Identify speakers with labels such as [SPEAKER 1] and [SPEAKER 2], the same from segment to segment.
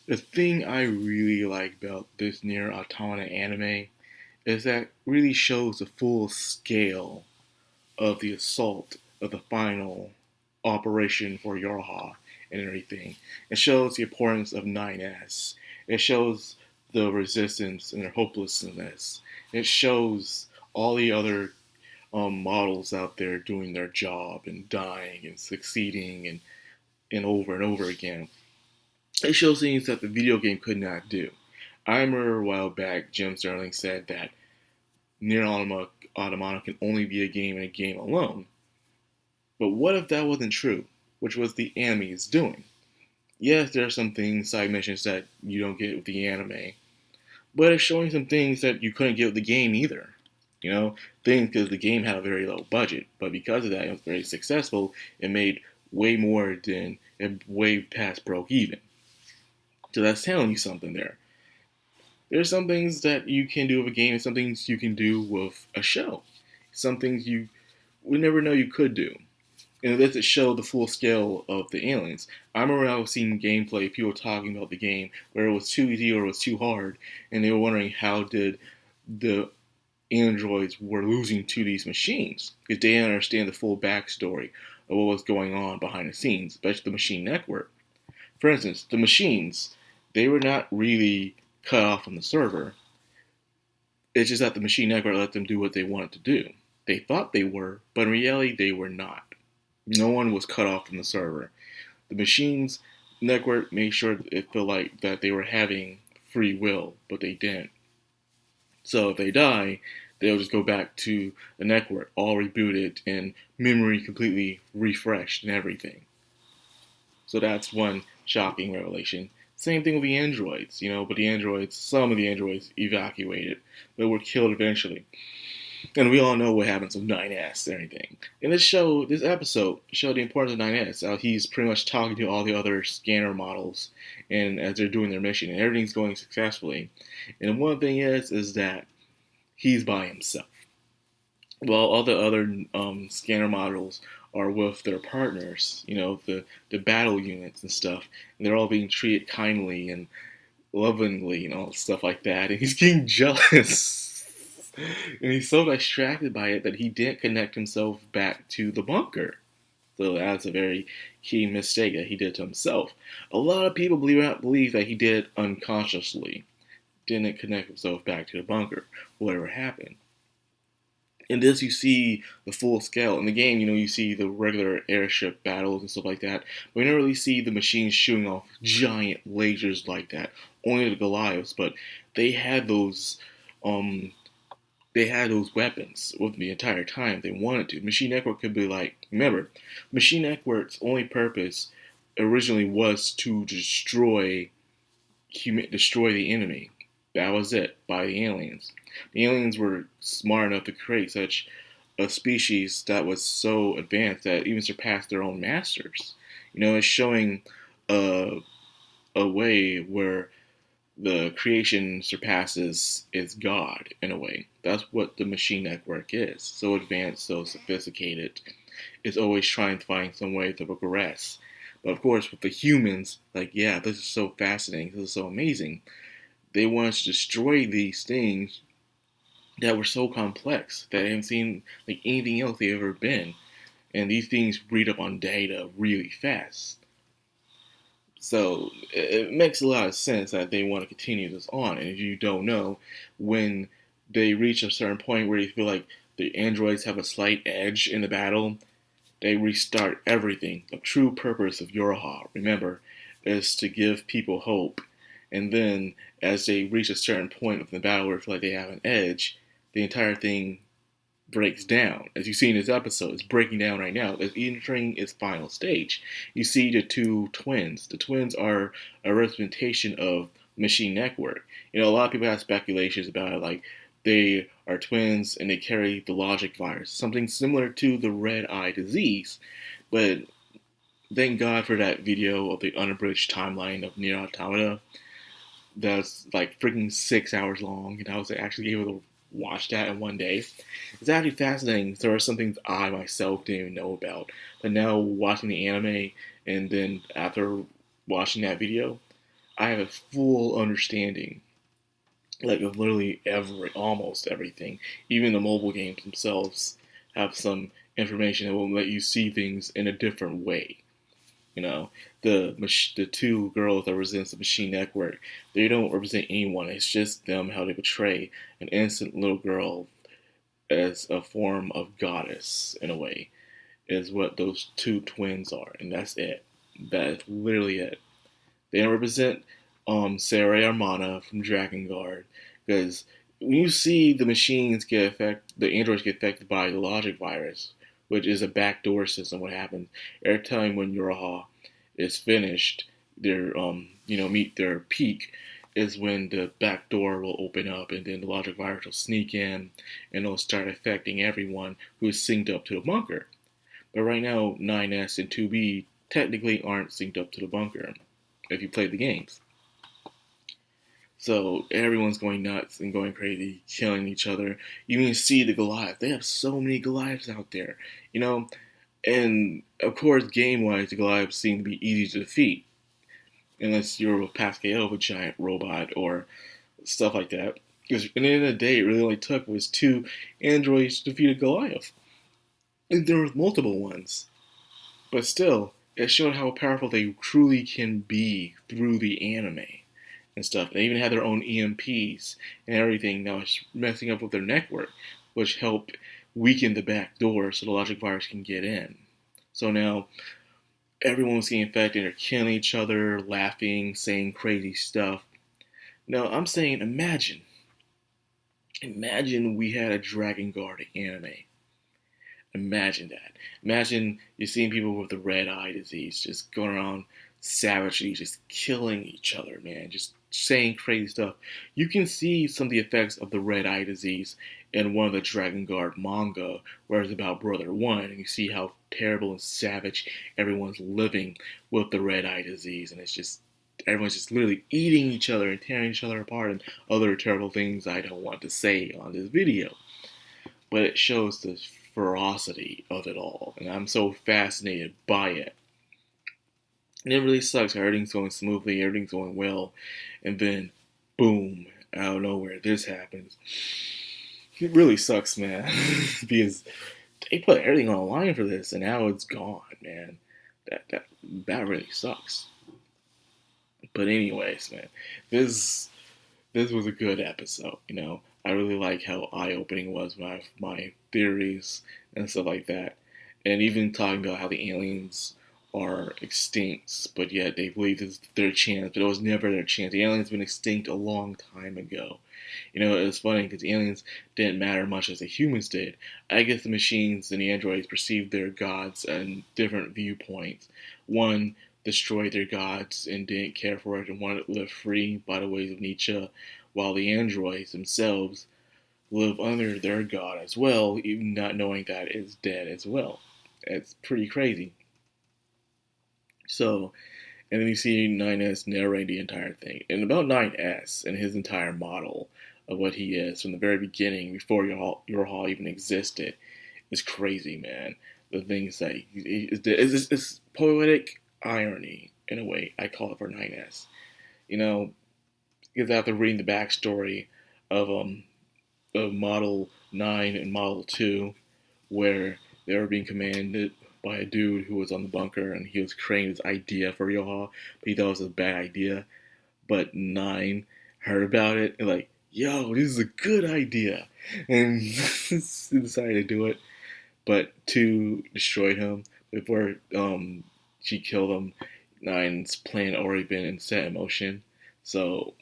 [SPEAKER 1] The thing I really like about this Nier Automata anime is that it really shows the full scale of the assault of the final operation for Yorha and everything. It shows the importance of 9S. It shows the resistance and their hopelessness. It shows all the other models out there doing their job and dying and succeeding and over and over again. It shows things that the video game could not do. I remember a while back, Jim Sterling said that Nier Automata can only be a game and a game alone. But what if that wasn't true? Which was the anime is doing. Yes, there are some things, side missions that you don't get with the anime, but it's showing some things that you couldn't get with the game either. You know, things because the game had a very low budget, but because of that, it was very successful. It made way more than it way past broke even. So that's telling you something there. There's some things that you can do with a game, and some things you can do with a show. Some things you would never know you could do. And it lets it show the full scale of the aliens. I remember I was seeing gameplay, people talking about the game, where it was too easy or it was too hard, and they were wondering how did the androids were losing to these machines, because they didn't understand the full backstory of what was going on behind the scenes, especially the machine network. For instance, the machines, they were not really cut off from the server. It's just that the machine network let them do what they wanted to do. They thought they were, but in reality, they were not. No one was cut off from the server. The machine's network made sure it felt like that they were having free will, but they didn't. So if they die, they'll just go back to the network, all rebooted and memory completely refreshed and everything. So that's one shocking revelation. Same thing with the androids, but the androids, some of the androids evacuated, but were killed eventually. And we all know what happens with 9S and everything. And this episode showed the importance of 9S, how he's pretty much talking to all the other scanner models and as they're doing their mission, and everything's going successfully. And one thing is that he's by himself. While all the other scanner models are with their partners, the battle units and stuff, and they're all being treated kindly and lovingly and all stuff like that, and he's getting jealous. And he's so distracted by it that he didn't connect himself back to the bunker. So that's a very key mistake that he did to himself. A lot of people believe that he did it unconsciously, didn't connect himself back to the bunker, whatever happened. In this, you see the full scale. In the game, you see the regular airship battles and stuff like that. But you never really see the machines shooting off giant lasers like that. Only the Goliaths, but they had those um, they had those weapons with them the entire time if they wanted to. Machine Network could be like, remember, Machine Network's only purpose originally was to destroy the enemy. That was it, by the aliens. The aliens were smart enough to create such a species that was so advanced that it even surpassed their own masters. It's showing a, a way where the creation surpasses its God in a way. That's what the machine network is. So advanced, so sophisticated. It's always trying to find some way to progress. But of course, with the humans, like, yeah, this is so fascinating, this is so amazing. They wanted to destroy these things that were so complex that they haven't seen like anything else they've ever been. And these things read up on data really fast. So it makes a lot of sense that they want to continue this on. And if you don't know, when they reach a certain point where you feel like the androids have a slight edge in the battle, they restart everything. The true purpose of Yorha, remember, is to give people hope. And then as they reach a certain point of the battle where they feel like they have an edge, the entire thing breaks down. As you see in this episode, it's breaking down right now. It's entering its final stage. You see the two twins. The twins are a representation of Machine Network. A lot of people have speculations about it, like they are twins and they carry the logic virus, something similar to the red eye disease. But thank God for that video of the unabridged timeline of Nier Automata. That's like freaking 6 hours long, and I was actually able to watch that in one day. It's actually fascinating. There are some things I myself didn't even know about, but now watching the anime and then after watching that video, I have a full understanding, like of literally almost everything. Even the mobile games themselves have some information that will let you see things in a different way. You know, the two girls that represent the machine network, they don't represent anyone. It's just them how they portray an innocent little girl as a form of goddess in a way is what those two twins are, and that's it. That is literally it. They don't represent Sarah Armana from Dragon Guard, because when you see the machines the androids get affected by the logic virus, which is a backdoor system. What happens every time when Uraha is finished, their meet their peak, is when the back door will open up, and then the logic virus will sneak in, and it'll start affecting everyone who's synced up to the bunker. But right now, 9S and 2B technically aren't synced up to the bunker if you play the games. So everyone's going nuts and going crazy, killing each other. You can see the Goliath. They have so many Goliaths out there, you know. And of course, game-wise, the Goliaths seem to be easy to defeat, unless you're with Pascal, a giant robot, or stuff like that. Because at the end of the day, it really only took was two androids to defeat a Goliath. And there were multiple ones. But still, it showed how powerful they truly can be through the anime and stuff. They even had their own EMPs and everything that was messing up with their network, which helped weaken the back door so the logic virus can get in. So now everyone was getting infected, they're killing each other, laughing, saying crazy stuff. Now I'm saying imagine we had a Dragon Guard anime. Imagine that. Imagine you're seeing people with the red eye disease just going around savagely, just killing each other, man. Just saying crazy stuff. You can see some of the effects of the red eye disease in one of the Dragon Guard manga, where it's about Brother One, and you see how terrible and savage everyone's living with the red eye disease, and it's just everyone's just literally eating each other and tearing each other apart, and other terrible things I don't want to say on this video. But it shows the ferocity of it all, and I'm so fascinated by it. And it really sucks how everything's going smoothly, everything's going well, and then, boom, out of nowhere, this happens. It really sucks, man, because they put everything on the line for this, and now it's gone, man. That really sucks. But anyways, man, this was a good episode, you know. I really like how eye-opening was my theories and stuff like that. And even talking about how the aliens are extinct, but yet they believe it's their chance, but it was never their chance. The aliens been extinct a long time ago. You know, it was funny because the aliens didn't matter much as the humans did. I guess the machines and the androids perceived their gods in different viewpoints. One destroyed their gods and didn't care for it and wanted to live free by the ways of Nietzsche, while the androids themselves live under their god as well, even not knowing that it's dead as well. It's pretty crazy. So, and then you see 9S narrating the entire thing. And about 9S and his entire model of what he is from the very beginning, before your hall even existed, is crazy, man. The things that it's poetic irony, in a way, I call it for 9S. You know, because after reading the backstory of Model 9 and Model 2, where they were being commanded by a dude who was on the bunker, and he was creating this idea for Yoha, but he thought it was a bad idea. But 9 heard about it and like, yo, this is a good idea, and decided to do it. But 2 destroyed him before she killed him. 9's plan already been set in motion, so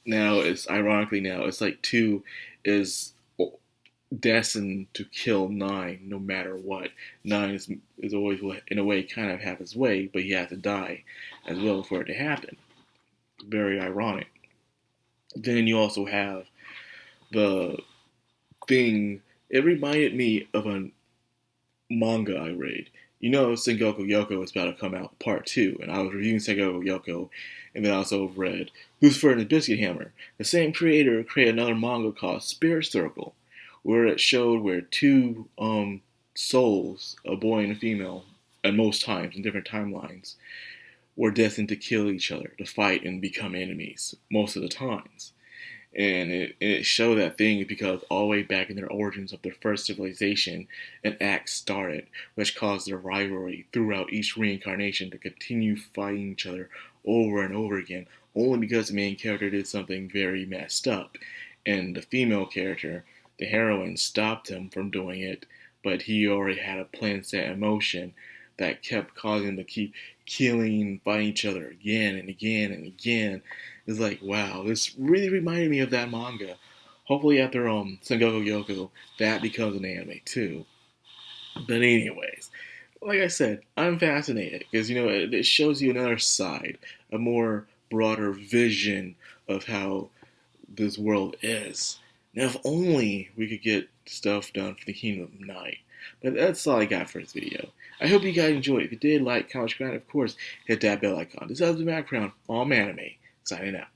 [SPEAKER 1] now it's like 2 is destined to kill 9 no matter what. 9 is always, in a way, kind of have his way, but he has to die as well for it to happen. Very ironic. Then you also have the thing. It reminded me of a manga I read. You know, Sengoku Yoko is about to come out part 2, and I was reviewing Sengoku Yoko, and then I also read Who's for the Biscuit Hammer. The same creator created another manga called Spirit Circle, where it showed where 2 souls, a boy and a female, at most times in different timelines, were destined to kill each other, to fight and become enemies most of the times. And it showed that thing because all the way back in their origins of their first civilization, an axe started, which caused their rivalry throughout each reincarnation to continue fighting each other over and over again, only because the main character did something very messed up. And the female character, the heroine, stopped him from doing it, but he already had a plan set in motion that kept causing them to keep killing and fighting each other again and again and again. It's like, wow, this really reminded me of that manga. Hopefully after Sengoku Yoku, that becomes an anime too. But anyways, like I said, I'm fascinated because it shows you another side, a more broader vision of how this world is. Now, if only we could get stuff done for the Kingdom of Night. But that's all I got for this video. I hope you guys enjoyed. If you did, like, comment, subscribe, of course, hit that bell icon. This has been Madcrown, all anime, signing out.